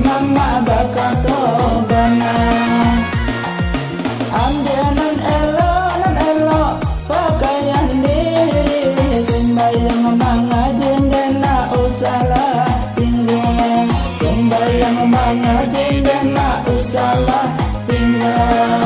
mama bakato bana. Ambianan elo pakaian diri, sembayang mangajin dan na usalah tinggal, sembayang mangajin dan na usalah tinggal.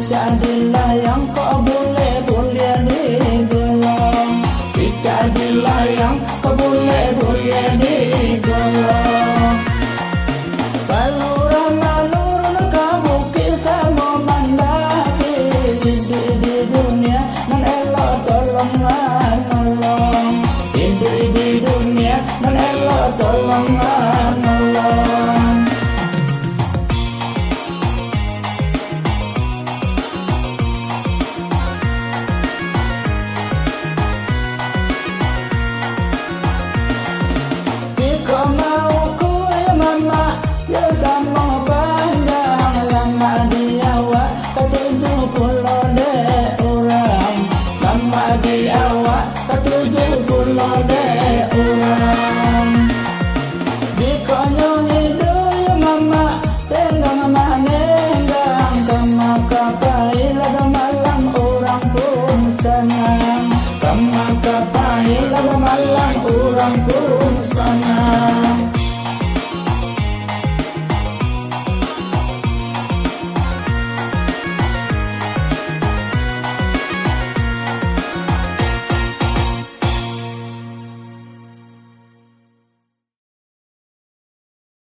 Jadilah yang kau boleh digolong, jadilah yang kau boleh digolong. Balurun kamu kisah memandaki di dunia nan elo tolong nolong, di dunia nan elo tolong nolong. Di awak ke-70 orang, di konyol hidup ya mama tenggang manenggang, kama kapailah malam orang pun senang, kama kapailah malam orang pun senang.